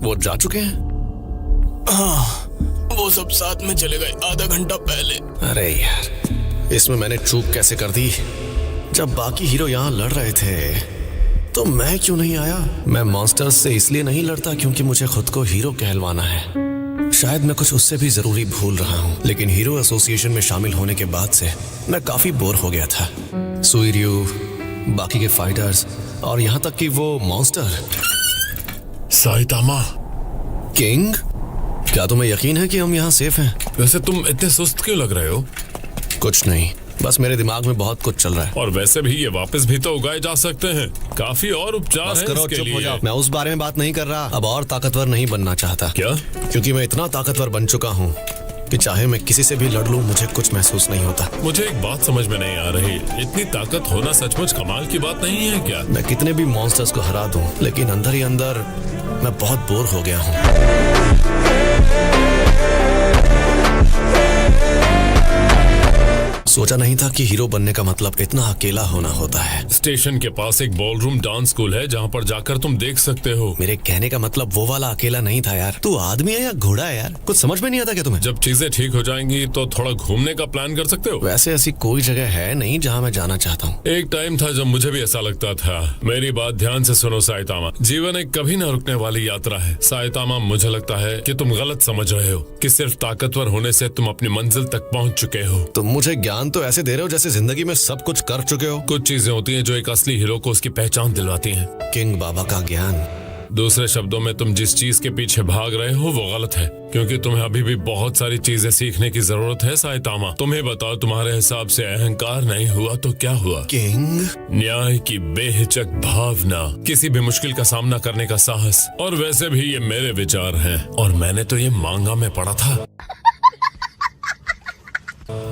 वो जा चुके हैं? हाँ, वो सब साथ में चले गए आधा घंटा पहले। अरे यार, इसमें मैंने चूक कैसे कर दी? जब बाकी हीरो यहाँ लड़ रहे थे तो मैं क्यों नहीं आया? मैं मॉन्स्टर्स से इसलिए नहीं लड़ता क्योंकि मुझे खुद को हीरो कहलवाना है। शायद मैं कुछ उससे भी जरूरी भूल रहा हूँ, लेकिन हीरो एसोसिएशन में शामिल होने के बाद से मैं काफी बोर हो गया था। सुइर्यू, बाकी के फाइटर्स और यहाँ तक कि वो मॉन्स्टर। साइतामा, किंग, क्या तुम्हें यकीन है कि हम यहाँ सेफ हैं? वैसे तुम इतने सुस्त क्यों लग रहे हो? कुछ नहीं, बस मेरे दिमाग में बहुत कुछ चल रहा है। और वैसे भी ये वापस भी तो उगाए जा सकते हैं। काफी और उपचार बस है करो, इसके चुप हो लिए। जाओ। मैं उस बारे में बात नहीं कर रहा। अब और ताकतवर नहीं बनना चाहता। क्या? क्योंकि मैं इतना ताकतवर बन चुका हूँ कि चाहे मैं किसी से भी लड़ लूं, मुझे कुछ महसूस नहीं होता। मुझे एक बात समझ में नहीं आ रही, इतनी ताकत होना सचमुच कमाल की बात नहीं है क्या? मैं कितने भी मॉन्स्टर्स को हरा दूं, लेकिन अंदर ही अंदर मैं बहुत बोर हो गया हूँ। सोचा नहीं था कि हीरो बनने का मतलब इतना अकेला होना होता है। स्टेशन के पास एक बॉलरूम डांस स्कूल है जहाँ पर जाकर तुम देख सकते हो। मेरे कहने का मतलब वो वाला अकेला नहीं था यार। तू आदमी है या घोड़ा है यार? कुछ समझ में नहीं आता क्या तुम्हें? जब चीजें ठीक हो जाएंगी तो थोड़ा घूमने का प्लान कर सकते हो। वैसे ऐसी कोई जगह है नहीं जहाँ मैं जाना चाहता हूँ। एक टाइम था जब मुझे भी ऐसा लगता था। मेरी बात ध्यान से सुनो साइतामा, जीवन एक कभी न रुकने वाली यात्रा है। साइतामा, मुझे लगता है कि तुम गलत समझ रहे हो कि सिर्फ ताकतवर होने से तुम अपनी मंजिल तक पहुँच चुके हो। तुम मुझे ज्ञान तो ऐसे दे रहे हो जैसे जिंदगी में सब कुछ कर चुके हो। कुछ चीजें होती हैं जो एक असली हीरो को उसकी पहचान दिलवाती हैं। किंग बाबा का ज्ञान। दूसरे शब्दों में, तुम जिस चीज के पीछे भाग रहे हो वो गलत है, क्योंकि तुम्हें अभी भी बहुत सारी चीजें सीखने की जरूरत है। साइतामा, तुम्हें बताओ, तुम्हारे हिसाब से अहंकार नहीं हुआ तो क्या हुआ? किंग, न्याय की बेहिचक भावना, किसी भी मुश्किल का सामना करने का साहस। और वैसे भी ये मेरे विचार हैं और मैंने तो ये मांगा में पढ़ा था।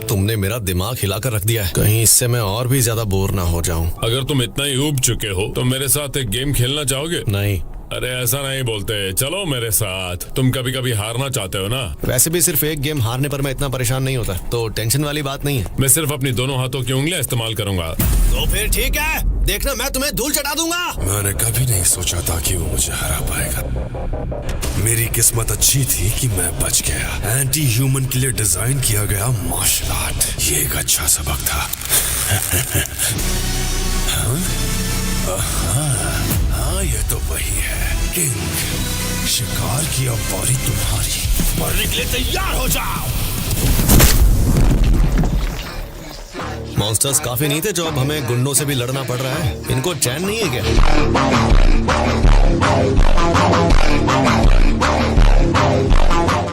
तुमने मेरा दिमाग हिलाकर रख दिया है। कहीं इससे मैं और भी ज्यादा बोर ना हो जाऊं। अगर तुम इतना ही ऊब चुके हो तो मेरे साथ एक गेम खेलना चाहोगे? नहीं। अरे ऐसा नहीं बोलते, चलो मेरे साथ। तुम कभी कभी हारना चाहते हो ना? वैसे भी सिर्फ एक गेम हारने पर मैं इतना परेशान नहीं होता, तो टेंशन वाली बात नहीं है। मैं सिर्फ अपनी दोनों हाथों की उंगलियां इस्तेमाल करूंगा। तो फिर ठीक है, देखना मैं तुम्हें धूल चटा दूंगा। मैंने कभी नहीं सोचा था कि वो मुझे हरा पाएगा। मेरी किस्मत अच्छी थी कि मैं बच गया। एंटी ह्यूमन के लिए डिजाइन किया गया मार्शल आर्ट, ये एक अच्छा सबक था। हाँ, ये तो वही है किंग। शिकार की अब बारी तुम्हारी। मरने के लिए तैयार हो जाओ। मॉन्स्टर्स काफी नहीं थे जो अब हमें गुंडों से भी लड़ना पड़ रहा है? इनको चैन नहीं है क्या?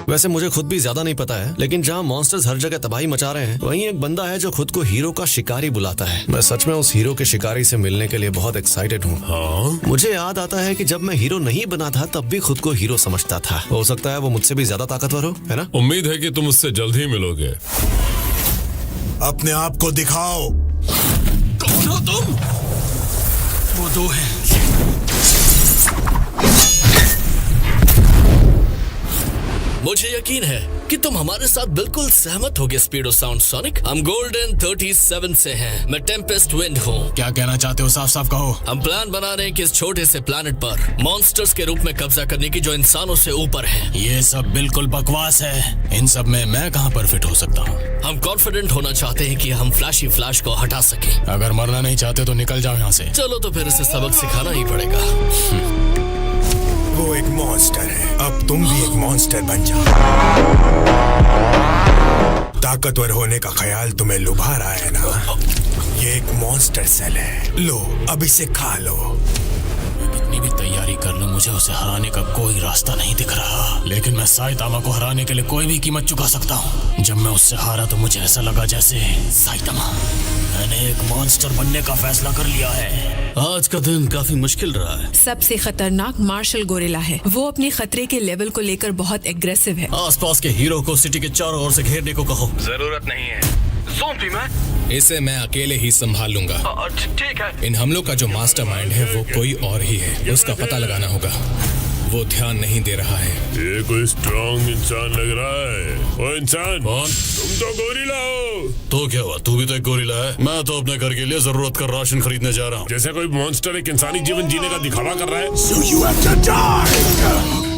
वैसे मुझे खुद भी ज्यादा नहीं पता है, लेकिन जहाँ मॉन्स्टर्स हर जगह तबाही मचा रहे हैं, वहीं एक बंदा है जो खुद को हीरो का शिकारी बुलाता है। मैं सच में उस हीरो के शिकारी से मिलने के लिए बहुत एक्साइटेड हूँ। हाँ? मुझे याद आता है कि जब मैं हीरो नहीं बना था तब भी खुद को हीरो समझता था। हो सकता है वो मुझसे भी ज्यादा ताकतवर हो, है ना? उम्मीद है कि तुम उससे जल्द ही मिलोगे। अपने आप को दिखाओ। कौन हो तुम? वो दो हैं। मुझे यकीन है कि तुम हमारे साथ बिल्कुल सहमत होगे स्पीडो साउंड सोनिक। हम गोल्डन 37 से हैं। मैं टेम्पेस्ट विंड हूँ। क्या कहना चाहते हो? साफ साफ कहो। हम प्लान बना रहे हैं कि इस छोटे से प्लैनेट पर मॉन्स्टर्स के रूप में कब्जा करने की, जो इंसानों से ऊपर है। ये सब बिल्कुल बकवास है। इन सब में मैं कहाँ पर फिट हो सकता हूँ? हम कॉन्फिडेंट होना चाहते हैं कि हम फ्लैशी फ्लैश को हटा सके। अगर मरना नहीं चाहते तो निकल जाओ यहाँ से। चलो तो फिर इसे सबक सिखाना ही पड़ेगा। वो एक मॉन्स्टर है, अब तुम भी एक मॉन्स्टर बन जाओ। ताकतवर होने का ख्याल तुम्हें लुभा रहा है ना? ये एक मॉन्स्टर सेल है, लो अब इसे खा लो। कितनी भी तैयारी कर लूं, मुझे उसे हराने का कोई रास्ता नहीं दिख रहा। लेकिन मैं साइतामा को हराने के लिए कोई भी कीमत चुका सकता हूँ। जब मैं उससे हारा तो मुझे ऐसा लगा जैसे साइतामा, मैंने एक मॉन्स्टर बनने का फैसला कर लिया है। आज का दिन काफी मुश्किल रहा है। सबसे खतरनाक मार्शल गोरिल्ला है। वो अपने खतरे के लेवल को लेकर बहुत एग्रेसिव है। आसपास के हीरो को सिटी के चारों ओर से घेरने को कहो। जरूरत नहीं है, ज़ोंबी मैं। इसे मैं अकेले ही संभाल लूंगा। ठीक है। इन हमलों का जो मास्टरमाइंड है वो कोई और ही है, उसका पता लगाना होगा। वो ध्यान नहीं दे रहा है। ये कोई स्ट्रॉन्ग इंसान लग रहा है। ओ इंसान, तुम तो गोरिल्ला हो। तो क्या हुआ? तू भी तो एक गोरिल्ला है। मैं तो अपने घर के लिए जरूरत का राशन खरीदने जा रहा हूँ। जैसे कोई मॉन्स्टर एक इंसानी जीवन जीने का दिखावा कर रहा है। So you have to die!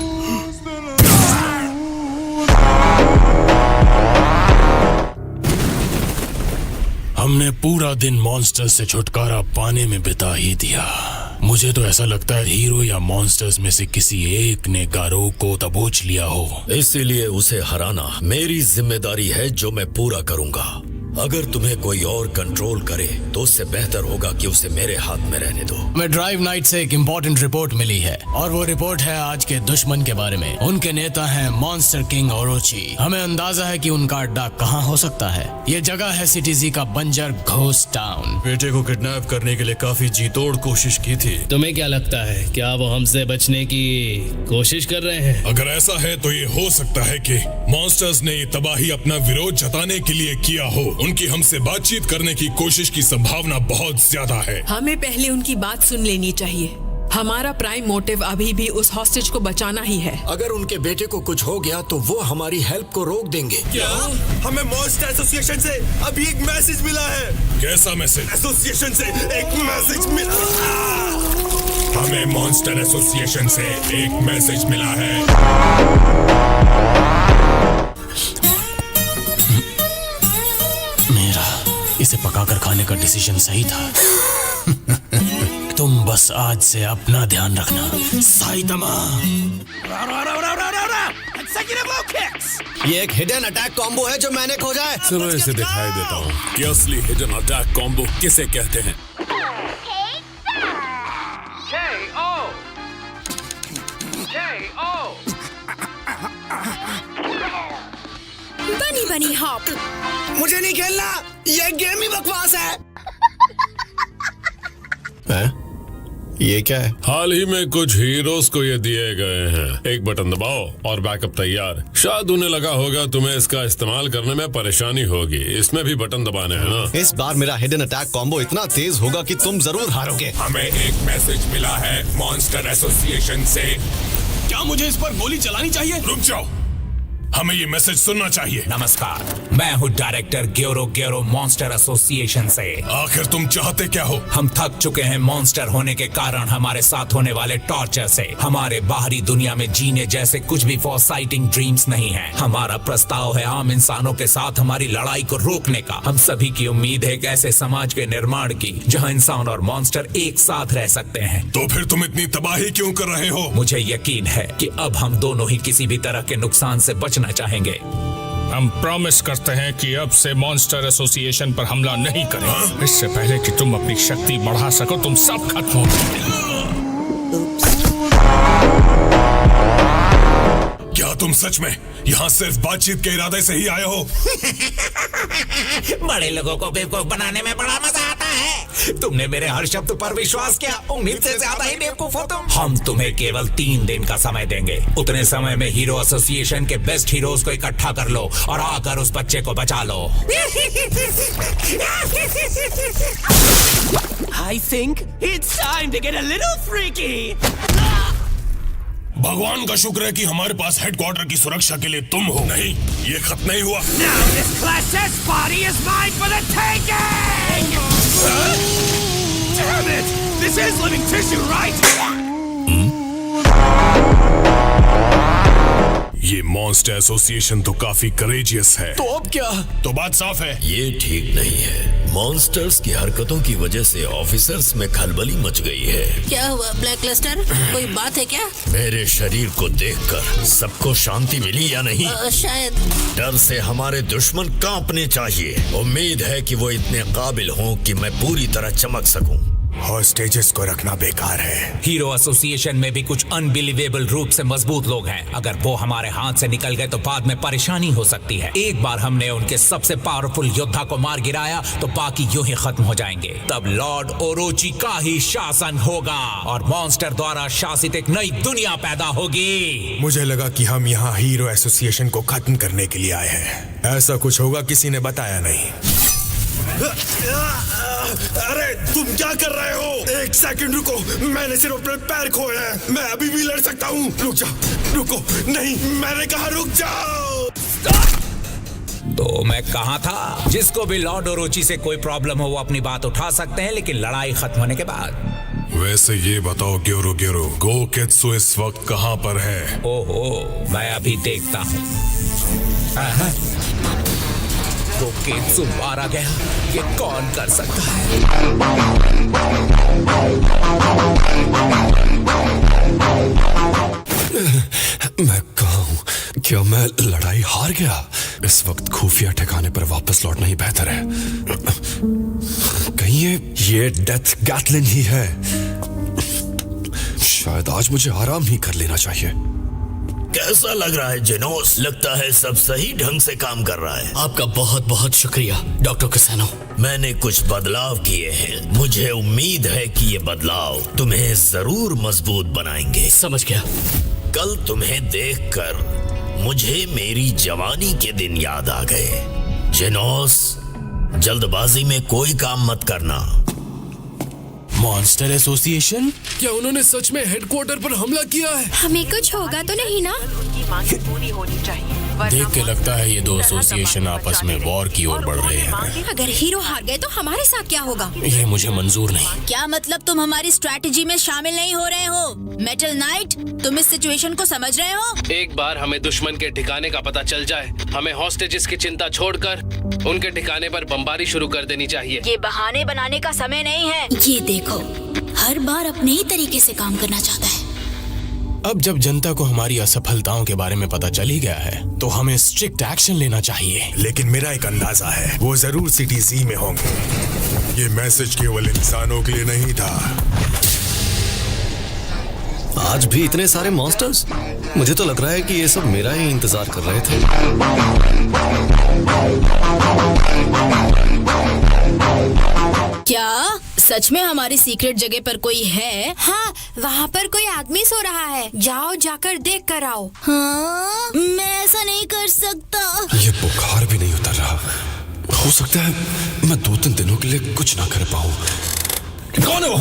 तुमने पूरा दिन मॉन्स्टर से छुटकारा पाने में बिता ही दिया। मुझे तो ऐसा लगता है हीरो या मॉन्स्टर्स में से किसी एक ने गारो को दबोच लिया हो। इसीलिए उसे हराना मेरी जिम्मेदारी है, जो मैं पूरा करूंगा। अगर तुम्हें कोई और कंट्रोल करे तो उससे बेहतर होगा कि उसे मेरे हाथ में रहने दो। मैं ड्राइव नाइट से एक इम्पोर्टेंट रिपोर्ट मिली है और वो रिपोर्ट है आज के दुश्मन के बारे में। उनके नेता हैं मॉन्स्टर किंग ओरोची। हमें अंदाजा है कि उनका अड्डा कहाँ हो सकता है। ये जगह है सिटीजी का बंजर घोस्ट टाउन। बेटे को किडनैप करने के लिए काफी जीतोड़ कोशिश की थी। तुम्हें क्या लगता है, क्या वो हमसे बचने की कोशिश कर रहे हैं? अगर ऐसा है तो ये हो सकता है कि मॉन्स्टर्स ने ये तबाही अपना विरोध जताने के लिए किया हो। उनकी हमसे बातचीत करने की कोशिश की संभावना बहुत ज्यादा है। हमें पहले उनकी बात सुन लेनी चाहिए। हमारा प्राइम मोटिव अभी भी उस हॉस्टेज को बचाना ही है। अगर उनके बेटे को कुछ हो गया तो वो हमारी हेल्प को रोक देंगे। क्या? हमें मॉन्स्टर एसोसिएशन से अभी एक मैसेज मिला है। कैसा मैसेज? एसोसिएशन से एक मैसेज मिला। हमें मॉन्स्टर एसोसिएशन से एक मैसेज मिला है। इसे पकाकर खाने का डिसीजन सही था। तुम बस आज से अपना ध्यान रखना, साइतामा। ये एक हिडन अटैक कॉम्बो है जो मैंने खोजा है। चलो इसे दिखाई देता हूँ कि असली हिडन अटैक कॉम्बो किसे कहते हैं। बनी बनी हॉप। मुझे नहीं खेलना, ये गेम ही बकवास है। ये क्या है? हाल ही में कुछ हीरोज को ये दिए गए हैं। एक बटन दबाओ और बैकअप तैयार। शायद उन्हें लगा होगा तुम्हें इसका इस्तेमाल करने में परेशानी होगी। इसमें भी बटन दबाने हैं ना? इस बार मेरा हिडन अटैक कॉम्बो इतना तेज होगा कि तुम जरूर हारोगे। हमें एक मैसेज मिला है मॉन्स्टर एसोसिएशन से। क्या मुझे इस पर गोली चलानी चाहिए? रुक जाओ, हमें ये मैसेज सुनना चाहिए। नमस्कार, मैं हूँ डायरेक्टर ग्योरो मॉन्स्टर एसोसिएशन से। आखिर तुम चाहते क्या हो? हम थक चुके हैं मॉन्स्टर होने के कारण हमारे साथ होने वाले टॉर्चर से। हमारे बाहरी दुनिया में जीने जैसे कुछ भी फॉरसाइटिंग ड्रीम्स नहीं है। हमारा प्रस्ताव है आम इंसानों के साथ हमारी लड़ाई को रोकने का। हम सभी की उम्मीद है एक ऐसे समाज के निर्माण की जहाँ इंसान और मॉन्स्टर एक साथ रह सकते हैं। तो फिर तुम इतनी तबाही क्यों कर रहे हो? मुझे यकीन है कि अब हम दोनों ही किसी भी तरह के नुकसान से बचना चाहेंगे। हम प्रॉमिस करते हैं कि अब से मॉन्स्टर एसोसिएशन पर हमला नहीं करेंगे। इससे पहले कि तुम अपनी शक्ति बढ़ा सको, तुम सब खत्म हो गए। क्या तुम सच में यहाँ सिर्फ बातचीत के इरादे से ही आए हो? बड़े लोगों को बेवकूफ बनाने में बड़ा मजा आता है। तुमने मेरे हर शब्द पर विश्वास किया। उम्मीद से ज्यादा ही बेवकूफ हो तुम। हम तुम्हें केवल 3 दिन का समय देंगे। उतने समय में हीरो एसोसिएशन के बेस्ट हीरोज को इकट्ठा कर लो और आकर उस बच्चे को बचा लो। I think it's time to get a little freaky. भगवान का शुक्र है कि हमारे पास हेडक्वार्टर की सुरक्षा के लिए तुम हो। नहीं, ये खत्म नहीं हुआ। Now this class's body is mine for the taking! Damn it! This is living tissue, right? ये मॉन्स्टर एसोसिएशन तो काफी करेजियस है। तो अब क्या? तो बात साफ है, ये ठीक नहीं है। मॉन्स्टर्स की हरकतों की वजह से ऑफिसर्स में खलबली मच गई है। क्या हुआ ब्लैक लस्टर? कोई बात है क्या? मेरे शरीर को देखकर सबको शांति मिली या नहीं? शायद। डर से हमारे दुश्मन कांपने चाहिए। उम्मीद है कि वो इतने काबिल हों कि मैं पूरी तरह चमक सकूं। हॉस्टेजेस को रखना बेकार है। हीरो एसोसिएशन में भी कुछ अनबिलीवेबल रूप से मजबूत लोग हैं। अगर वो हमारे हाथ से निकल गए तो बाद में परेशानी हो सकती है। एक बार हमने उनके सबसे पावरफुल योद्धा को मार गिराया तो बाकी यूं ही खत्म हो जाएंगे। तब लॉर्ड ओरोची का ही शासन होगा और मॉन्स्टर द्वारा शासित एक नई दुनिया पैदा होगी। मुझे लगा कि हम यहाँ हीरो एसोसिएशन को खत्म करने के लिए आए हैं। ऐसा कुछ होगा किसी ने बताया नहीं। अरे तुम क्या कर रहे हो? एक सेकंड रुको, मैंने सिर्फ अपने पैर खोए हैं। मैं अभी भी लड़ सकता हूँ। रुक जाओ, रुको, नहीं, मैंने कहा रुक जाओ। तो मैं कहा था, जिसको भी लॉर्ड ओरोची से कोई प्रॉब्लम हो वो अपनी बात उठा सकते हैं, लेकिन लड़ाई खत्म होने के बाद। वैसे ये बताओ ग्योरो गोकेत्सु इस वक्त कहाँ पर है? ओहो, मैं अभी देखता हूँ। वो केत्सु मारा गया, ये कौन कर सकता है? मैं कहाँ हूँ? क्या मैं लड़ाई हार गया? इस वक्त खुफिया ठिकाने पर वापस लौटना ही बेहतर है। कहीं ये डेथ गैटलिन ही है। शायद आज मुझे आराम ही कर लेना चाहिए। कैसा लग रहा है जेनोस? लगता है सब सही ढंग से काम कर रहा है। आपका बहुत बहुत शुक्रिया डॉक्टर कैसानो। मैंने कुछ बदलाव किए हैं। मुझे उम्मीद है कि ये बदलाव तुम्हें जरूर मजबूत बनाएंगे। समझ गया। कल तुम्हें देखकर मुझे मेरी जवानी के दिन याद आ गए। जेनोस, जल्दबाजी में कोई काम मत करना। Monster association? क्या उन्होंने सच में हेडक्वार्टर पर हमला किया है? हमें कुछ होगा तो नहीं ना? पूरी होनी चाहिए। देख के लगता है ये दो एसोसिएशन आपस में वॉर की ओर बढ़ रहे हैं। अगर हीरो हार गए तो हमारे साथ क्या होगा? ये मुझे मंजूर नहीं। क्या मतलब तुम हमारी स्ट्रैटेजी में शामिल नहीं हो रहे हो? मेटल नाइट, तुम इस सिचुएशन को समझ रहे हो? एक बार हमें दुश्मन के ठिकाने का पता चल जाए, हमें हॉस्टेजेस की चिंता छोड़कर उनके ठिकाने पर बमबारी शुरू कर देनी चाहिए। ये बहाने बनाने का समय नहीं है। ये देखो, हर बार अपने ही तरीके से काम करना चाहता है। अब जब जनता को हमारी असफलताओं के बारे में पता चल ही गया है, तो हमें स्ट्रिक्ट एक्शन लेना चाहिए। लेकिन मेरा एक अंदाजा है, वो जरूर सिटी जी में होंगे। ये मैसेज केवल इंसानों के लिए नहीं था। आज भी इतने सारे मॉन्स्टर्स? मुझे तो लग रहा है कि ये सब मेरा ही इंतजार कर रहे थे। क्या सच में हमारी सीक्रेट जगह पर कोई है? हाँ, वहाँ पर कोई आदमी सो रहा है। जाओ, जाकर देख कर आओ। हाँ, मैं ऐसा नहीं कर सकता। ये बुखार भी नहीं उतर रहा। हो सकता है मैं 2-3 दिनों के लिए कुछ ना कर पाऊँ। कौन है वो?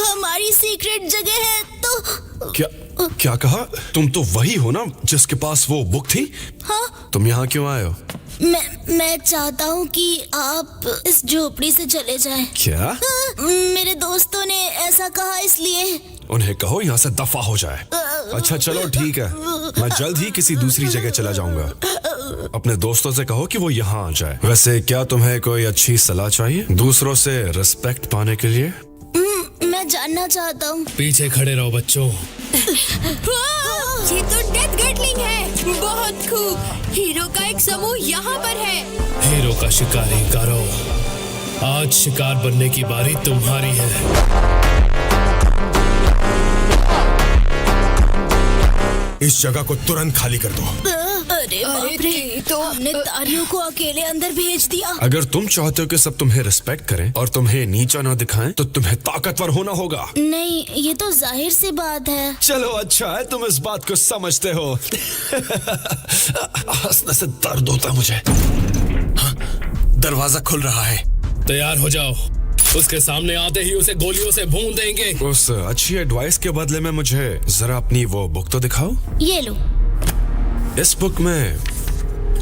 हमारी सीक्रेट जगह है तो। क्या कहा? तुम तो वही हो ना जिसके पास वो बुक थी? हाँ? तुम यहाँ क्यों आए हो? मैं चाहता हूँ कि आप इस झोपड़ी से चले जाएं। क्या? मेरे दोस्तों ने ऐसा कहा, इसलिए। उन्हें कहो यहाँ से दफा हो जाए। अच्छा चलो ठीक है, मैं जल्द ही किसी दूसरी जगह चला जाऊंगा। अपने दोस्तों से कहो कि वो यहाँ आ जाए। वैसे क्या तुम्हें कोई अच्छी सलाह चाहिए दूसरों से रिस्पेक्ट पाने के लिए? मैं जानना चाहता हूँ। पीछे खड़े रहो बच्चों। ये तो डेथ गैटलिंग है। बहुत खूब। हीरो का एक समूह यहाँ पर है। हीरो का शिकारी करो। आज शिकार बनने की बारी तुम्हारी है। इस जगह को तुरंत खाली कर दो। अरे बाप रे, तो हमने तारियों को अकेले अंदर भेज दिया। अगर तुम चाहते हो कि सब तुम्हें रिस्पेक्ट करें और तुम्हें नीचा ना दिखाएं, तो तुम्हें ताकतवर होना होगा। नहीं, ये तो जाहिर सी बात है। चलो अच्छा है तुम इस बात को समझते हो। हंसने से दर्द होता मुझे। हाँ, दरवाजा खुल रहा है। तैयार हो जाओ, उसके सामने आते ही उसे गोलियों से भून देंगे। उस अच्छी एडवाइस के बदले में मुझे जरा अपनी वो बुक तो दिखाओ। ये लो। इस बुक में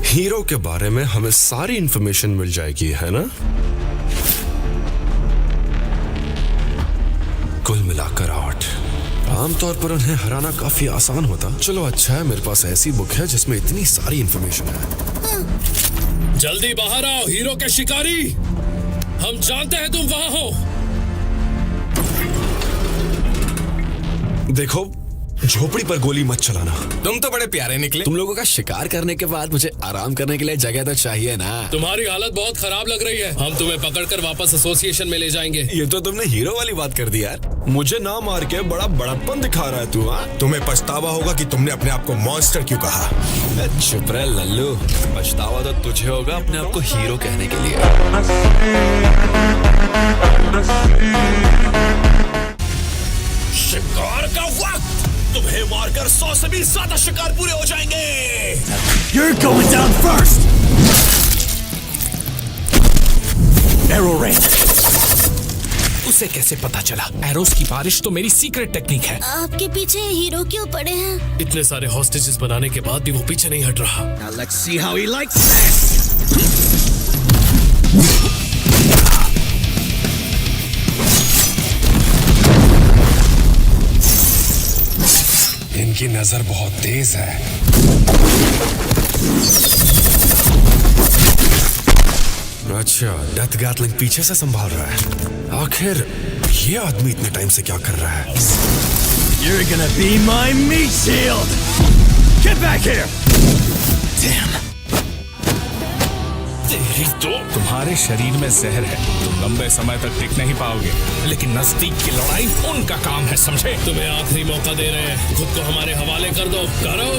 हीरो के बारे में हमें सारी इंफॉर्मेशन मिल जाएगी, है ना? कुल मिलाकर 8। आमतौर पर उन्हें हराना काफी आसान होता। चलो अच्छा है मेरे पास ऐसी बुक है जिसमें इतनी सारी इंफॉर्मेशन है। जल्दी बाहर आओ हीरो के शिकारी, हम जानते हैं तुम वहां हो। देखो, झोपड़ी पर गोली मत चलाना। तुम तो बड़े प्यारे निकले। तुम लोगों का शिकार करने के बाद मुझे आराम करने के लिए जगह तो चाहिए ना। तुम्हारी हालत बहुत खराब लग रही है। हम तुम्हें पकड़कर वापस एसोसिएशन में ले जाएंगे। ये तो तुमने हीरो वाली बात कर दी यार। मुझे ना मार के बड़ा बड़प्पन दिखा रहा है तू। हाँ, तुम्हें पछतावा होगा कि तुमने अपने आप को मॉन्स्टर क्यों कहा। चुप रहे लल्लू, पछतावा तो तुझे होगा अपने आप को हीरो कहने के लिए। शिकार का वक्त। तुम्हें मारकर 100 से भी ज्यादा शिकार पूरे हो जाएंगे। You're going down first. Arrow rain. उसे कैसे पता चला? एरोस की बारिश तो मेरी सीक्रेट टेक्निक है। आपके पीछे हीरो क्यों पड़े हैं? इतने सारे हॉस्टेजेस बनाने के बाद भी वो पीछे नहीं हट रहा। Now let's see how he likes this. इनकी नजर बहुत तेज है। अच्छा, डेथ गैटलिंग पीछे से संभाल रहा है। आखिर ये आदमी इतने टाइम से क्या कर रहा है? You're gonna be my meat shield! Get back here! Damn! तेरी तो तुम्हारे शरीर में जहर है, तुम लंबे समय तक टिक नहीं पाओगे, लेकिन नजदीक की लड़ाई उनका काम है, समझे? तुम्हें आखिरी मौका दे रहे हैं, खुद को हमारे हवाले कर दो। करो।